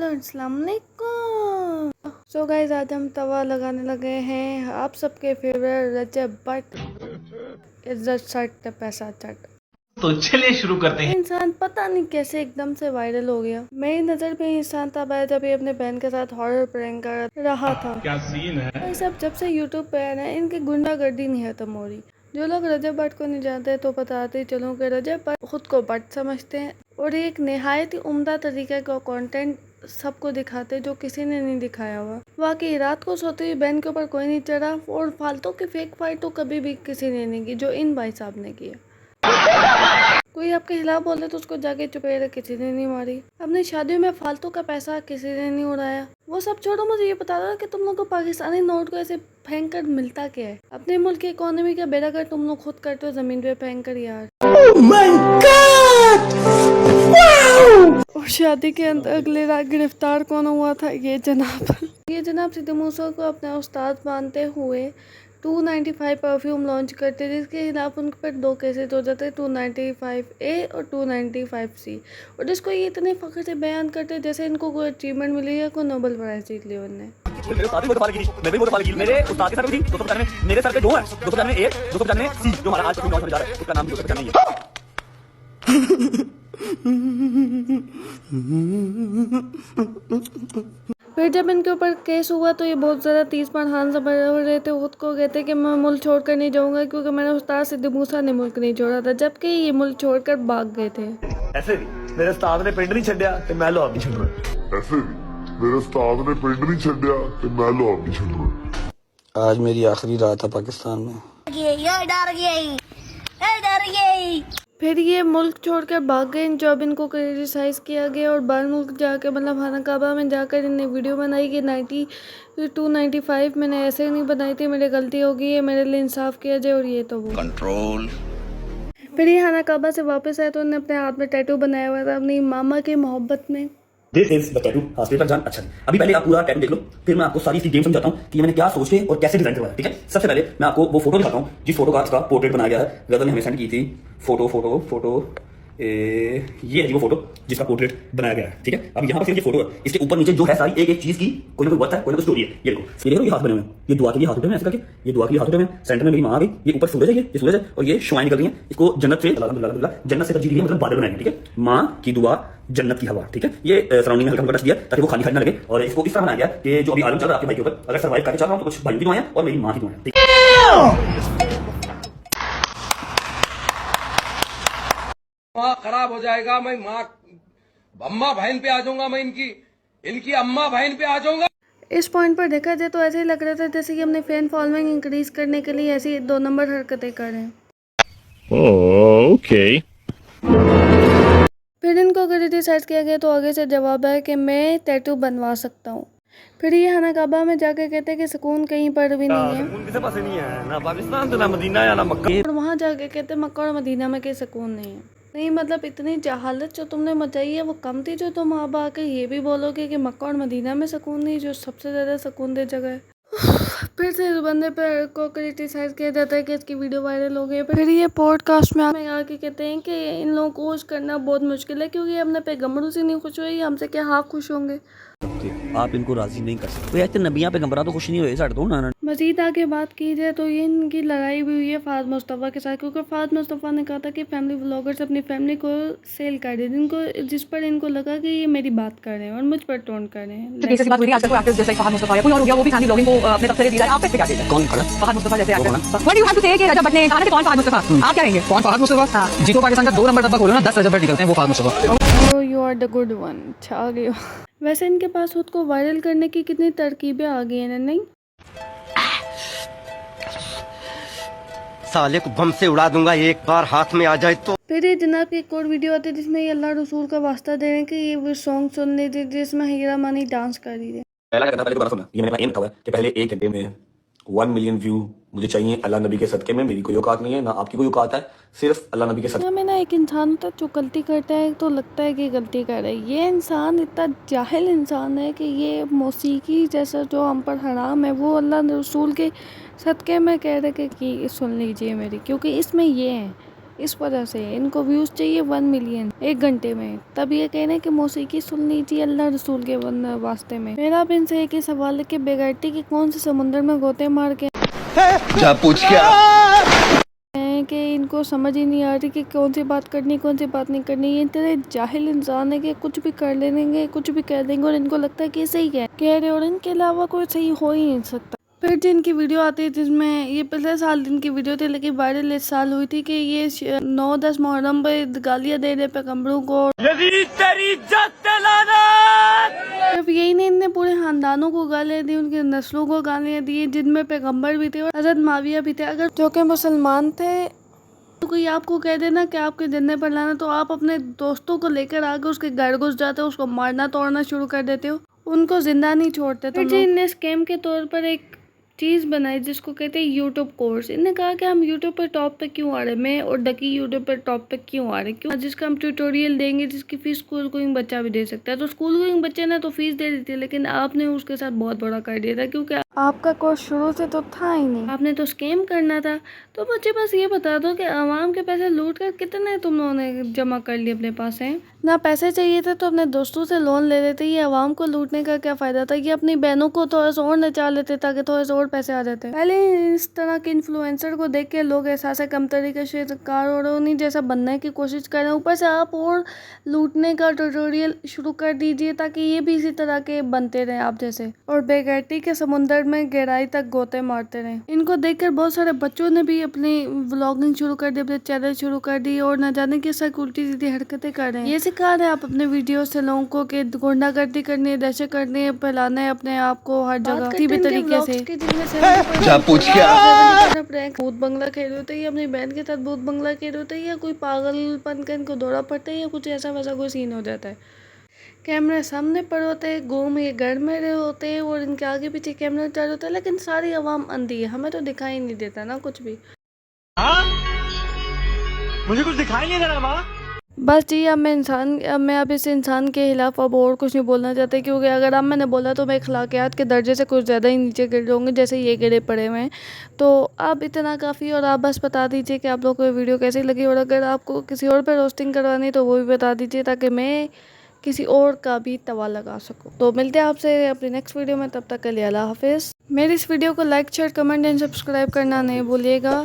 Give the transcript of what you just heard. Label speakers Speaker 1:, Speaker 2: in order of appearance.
Speaker 1: अस्सलाम वालेकुम। So guys, आज हम तवा लगाने लगे हैं आप सबके फेवरेट रजब भट्ट इज्जत सट पैसा चट।
Speaker 2: तो चलिए शुरू करते हैं।
Speaker 1: इंसान पता नहीं कैसे एकदम से वायरल हो गया। मेरी नजर पे इंसान तब आया जब ये अपने बहन के साथ हॉरर प्रैंक कर रहा था।
Speaker 2: क्या सीन है?
Speaker 1: ये सब जब से यूट्यूब पे आया ना, इनकी गुंडागर्दी नहीं खत्म हो रही। जो लोग रजब भट्ट को नहीं जानते तो बताते चलो कि रजब भट्ट खुद को भट्ट समझते हैं और एक निहायत ही उम्दा तरीके का कंटेंट सबको दिखाते जो किसी ने नहीं दिखाया हुआ। वाकई रात को सोते हुए बहन के ऊपर कोई नहीं चढ़ा और फालतू की फेक फाइट तो कभी भी किसी ने नहीं की जो इन भाई साहब ने की है। कोई आपके खिलाफ बोले तो उसको जाके चुपेरे किसी ने नहीं मारी। अपनी शादियों में फालतू का पैसा किसी ने नहीं उड़ाया। वो सब छोड़ो, मुझे ये बता दो कि तुम लोग को पाकिस्तानी नोट को ऐसे फेंक कर मिलता क्या है। अपने मुल्क की इकोनॉमी का बेड़ा कर तुम लोग खुद करते हो जमीन पे फेंक कर यार। Oh my God! Wow! और शादी के अंदर अगले रात गिरफ्तार कौन हुआ था? ये जनाब सिद्धू मूसा को अपना उस्ताद मानते हुए 295 परफ्यूम लॉन्च करते जिसके खिलाफ उन पर 2 केसेस हो जाते 295A और 295C। और जिसको ये इतने फख्र से बयान करते जैसे इनको कोई अचीवमेंट मिली है, कोई नोबेल प्राइज जीत लिया उन्होंने।
Speaker 3: मेरे उस्ताद के सर भी 295 मेरे सर पे 2 है, 295A 295C जो हमारा आज लॉन्च होने जा रहा है उसका नाम भी 295 है।
Speaker 1: फिर जब इनके ऊपर केस हुआ तो ये बहुत ज़्यादा 30 बार हाथ से भर रहे थे। खुद को कहते कि मैं मुल्क छोड़ कर नहीं जाऊंगा क्योंकि मेरे उस्ताद सिद्धू मूसा ने मुल्क नहीं छोड़ा था, जबकि ये मुल्क छोड़कर भाग गए थे।
Speaker 3: ऐसे भी मेरे उस्ताद ने पिंड नहीं छड्या ते मैं लाहौर नहीं छड्डा।
Speaker 4: ऐसे भी मेरे उस्ताद ने पिंड नहीं छड्या ते मैं लाहौर नहीं छड्डा।
Speaker 5: आज मेरी आखिरी रात है पाकिस्तान में।
Speaker 1: फिर ये मुल्क छोड़कर भाग गए। जब इनको क्रिटिसाइज किया गया और बाहर मुल्क जाकर मतलब खाना काबा में जाकर इनने वीडियो बनाई कि 295 मैंने ऐसे नहीं बनाई थी, मेरी गलती होगी, ये मेरे लिए इंसाफ किया जाए और ये तो वो
Speaker 5: कंट्रोल।
Speaker 1: फिर ये खाना काबा से वापस आए तो उन्होंने अपने हाथ में टैटू बनाया हुआ था अपनी मामा की मोहब्बत में।
Speaker 3: This is the tattoo hospital जान। अच्छा अभी पहले आप पूरा टैटू देख लो, फिर मैं आपको सारी इसकी गेम समझाता हूँ कि मैंने क्या सोच के और कैसे डिजाइन करवाया। ठीक है, सबसे पहले मैं आपको वो फोटो दिखाता हूँ जिस फोटो का इसका पोर्ट्रेट बनाया गया है। गजल ने हमें सेंड की थी फोटो ये है वो फोटो जिसका पोर्ट्रेट बनाया गया है। ठीक है, अब यहाँ पर ये फोटो है, इसके ऊपर नीचे जो है सारी एक एक चीज की कोई ना कोई बात है, कोई ना कोई स्टोरी है। ये देखो ये हाथ बने हुए हैं, ये दुआ के लिए हाथ उठे हुए हैं ऐसे करके, ये दुआ के लिए हाथ उठे हुए हैं। सेंटर में मेरी माँ आ गई, ये ऊपर सूरज है, ये सूरज है और ये शुआएं निकल रही है। इसको जन्नत से जन्नत से तरजीह दी है, मतलब बादल बनाएंगे। ठीक है, माँ की दुआ जन्नत की हवा। ठीक है, ये सराउंडिंग में हल्का टच दिया ताकि वो खाली खाली ना लगे और इसको इस तरह बनाया गया कि जो अभी आलम चल रहा है आपके भाई के ऊपर, अगर सर्वाइव करके चल रहा हूँ तो कुछ भाइयों की दुआएं और मेरी माँ की दुआएं। ठीक है,
Speaker 6: खराब हो जाएगा, मैं माँ अम्मा बहन पे आ जाऊंगा, मैं इनकी अम्मा बहन पे आ जाऊंगा।
Speaker 1: इस पॉइंट पर देखा जाए तो ऐसे ही लग रहा था जैसे कि अपने फैन फॉलोइंग इंक्रीज करने के लिए ऐसी 2 नंबर हरकतें कर रहे हैं।
Speaker 2: ओके।
Speaker 1: फिर इनको क्रिटिसाइज किया गया तो आगे से जवाब है कि मैं टैटू बनवा सकता हूँ। फिर ये खाना काबा में जाके कहते हैं कि सुकून कहीं पर भी नहीं है।
Speaker 3: सुकून किसी पास नहीं है, ना पाकिस्तान ना मदीना या ना मक्का।
Speaker 1: और वहाँ जाके कहते हैं मक्का और मदीना में कहीं सुकून नहीं है। नहीं मतलब इतनी जहालत जो तुमने मचाई है वो कम थी जो तुम अब आके ये भी बोलोगे कि मक्का और मदीना में सुकून नहीं, जो सबसे ज़्यादा सुकून दे जगह है। फिर से इस बंदे पर को क्रिटिसाइज किया जाता है कि इसकी वीडियो वायरल हो गई। फिर ये पॉडकास्ट में आके कहते हैं कि इन लोगों को खुश करना बहुत मुश्किल है क्योंकि अपने पैगम्बरों से नहीं खुश हुए, हमसे क्या हाँ खुश होंगे।
Speaker 3: आप इनको राजी नहीं कर सकते। ऐसे नबियां पैगंबरां तो खुश नहीं हुए साढ़े तो ना।
Speaker 1: मजीद आगे बात की जाए तो ये इनकी लड़ाई भी हुई है फाद मुस्तफ़ा के साथ क्योंकि फाद मुस्तफ़ा ने कहा था कि फैमिली व्लॉगर्स अपनी फैमिली को सेल कर दे, जिस पर इनको लगा कि ये मेरी बात कर रहे हैं और मुझ पर टोंट कर रहे हैं।
Speaker 7: केस की बात हुई थी, आजकल कोई एक्ट्रेस जैसे फाहद मुस्तफा या कोई और हो गया वो भी फैमिली व्लॉगिंग को अपने तब से ले रहा है। आप इस पे क्या कहते हैं?
Speaker 3: कौन खड़ा?
Speaker 7: फाहद मुस्तफा जैसे actor. What do you have to say कि रजब भट्ट ने कहा ना कि कौन फाहद मुस्तफा? आप क्या कहेंगे?
Speaker 5: कौन फहद मुस्तफा? जिसको पाकिस्तान का 2 नंबर डब्बा खोलो ना 10 रजब भट्ट निकलते हैं, वो Fahad Mustafa.
Speaker 1: Oh you are the good one. अच्छा आ गए। वैसे इनके पास खुद को वायरल करने की कितनी तरकीबें आ गई हैं नहीं?
Speaker 8: साले को बम से उड़ा दूंगा एक बार हाथ में आ जाए तो।
Speaker 1: फिर ये जनाब की एक और वीडियो आती है जिसमें ये अल्लाह रसूल का वास्ता दे रहे हैं कि ये वो सॉन्ग सुन लीजिए जिसमें हीरा मानी डांस कर रही है।
Speaker 3: पहला करना, पहले दोबारा सुनना। ये मैंने एम रखा हुआ है कि पहले 1 घंटे में 1 मिलियन व्यू मुझे चाहिए अल्लाह नबी के सदके में। मेरी कोई औकात नहीं है, ना आपकी कोई औकात है, सिर्फ अल्लाह नबी के सदके
Speaker 1: में ना एक इंसान होता है जो गलती करता है तो लगता है कि गलती कर रहा है। ये इंसान इतना जाहिल इंसान है कि ये मौसीकी जैसा जो हम पर हराम है वो अल्लाह रसूल के सदके में कह रहे कि सुन लीजिए मेरी, क्योंकि इसमें ये है इस वजह से इनको व्यूज चाहिए 1 मिलियन 1 घंटे में, तब ये कह रहे हैं कि मौसीकी सुननी चाहिए अल्लाह रसूल के वास्ते में। मेरा भी इनसे एक ही सवाल है कि बेगैरती के कौन से समुद्र में गोते मार के
Speaker 8: जा पूछ क्या
Speaker 1: हैं कि इनको समझ ही नहीं आ रही कि कौन सी बात करनी कौन सी बात नहीं करनी। ये इतने जाहिल इंसान है कि कुछ भी कर लेंगे कुछ भी कह देंगे और इनको लगता है कि सही कह रहे और इनके अलावा कोई सही हो ही नहीं सकता। फिर जिनकी वीडियो आती है जिसमें ये पिछले साल दिन की वीडियो थी लेकिन वायरल इस साल हुई थी कि ये 9-10 मुहर्रम पे गालियां दे रहे पैगंबरों को। सिर्फ यही नहीं, इनने पूरे खानदानों को गालियां दी, उनकी नस्लों को गालियां दी जिनमें पैगंबर भी थे और हजरत माविया भी थे। अगर जो कि मुसलमान थे तो कोई आपको कह देना कि आपके जन्ने पर लाना तो आप अपने दोस्तों को लेकर आके उसके घर घुस जाते हो, उसको मारना तोड़ना शुरू कर देते हो, उनको जिंदा नहीं छोड़ते। तो इनने स्कैम के तौर पर एक चीज़ बनाई जिसको कहते हैं यूट्यूब कोर्स। इन्होंने कहा कि हम यूट्यूब पर टॉप पे क्यों आ रहे, मैं और डकी यूट्यूब पर टॉप पे क्यों आ रहे, क्यों जिसका हम ट्यूटोरियल देंगे जिसकी फीस स्कूल गोइंग बच्चा भी दे सकता है। तो स्कूल गोइंग बच्चे ने तो फीस दे दी थी लेकिन आपने उसके साथ बहुत बड़ा कर दिया था क्योंकि आपका कोर्स शुरू से तो था ही नहीं, आपने तो स्कैम करना था। तो बच्चे बस ये बता दो कि आवाम के पैसे लूट कर कितने तुम लोगों ने जमा कर लिए अपने पास हैं। ना पैसे चाहिए थे तो अपने दोस्तों से लोन ले लेते, ये आवाम को लूटने का क्या फ़ायदा था। ये अपनी बहनों को थोड़ा सा और नचा लेते ताकि थोड़े से और पैसे आ जाते। पहले इस तरह के इन्फ्लुएंसर को देख के लोग एहसास कम तरीके से शिकार हो रहे, उन्हीं जैसा बनने की कोशिश कर रहे हैं। ऊपर से आप और लूटने का ट्यूटोरियल शुरू कर दीजिए ताकि ये भी इसी तरह के बनते रहें आप जैसे और बेगैरती के समुंदर में गहराई तक गोते मारते रहें। इनको देखकर बहुत सारे बच्चों ने भी अपनी व्लॉगिंग शुरू कर दी, अपने चैनल शुरू कर दी और न जाने किस उल्टी सीधी हरकतें कर रहे हैं। ये सिखा रहे हैं आप अपने वीडियो से लोगों को कि गुंडागर्दी करनी है, दहशत करनी है, फैलाना है अपने आप को हर जगह किसी भी तरीके से।
Speaker 8: जा पूछ क्या
Speaker 1: भूत बंगला खेल होते हैं या अपनी बहन के साथ भूत बंगला खेल होते हैं या कोई पागलपन का इनको दौरा पड़ता है या कुछ ऐसा वैसा कोई सीन हो जाता है। कैमरे सामने पर होते हैं, घूम ये घर में रहे होते हैं और इनके आगे पीछे कैमरा चालू होता है लेकिन सारी आवाम अंधी है, हमें तो दिखाई नहीं देता ना कुछ भी।
Speaker 2: मुझे कुछ दिखाई नहीं दे रहा माँ।
Speaker 1: बस जी अब मैं अब इस इंसान के खिलाफ अब और कुछ नहीं बोलना चाहती क्योंकि अगर अब मैंने बोला तो मैं अखलाकियात के दर्जे से कुछ ज़्यादा ही नीचे गिर जाऊँगी जैसे ये गिरे पड़े हुए हैं। तो अब इतना काफ़ी और आप बस बता दीजिए कि आप लोगों को वीडियो कैसी लगी और अगर आपको किसी और पर रोस्टिंग करवानी तो वो भी बता दीजिए ताकि मैं किसी और का भी तवा लगा सकूं। तो मिलते हैं आपसे अपनी नेक्स्ट वीडियो में, तब तक के लिए अल्लाह हाफिज़। मेरी इस वीडियो को like share comment and subscribe करना नहीं भूलिएगा।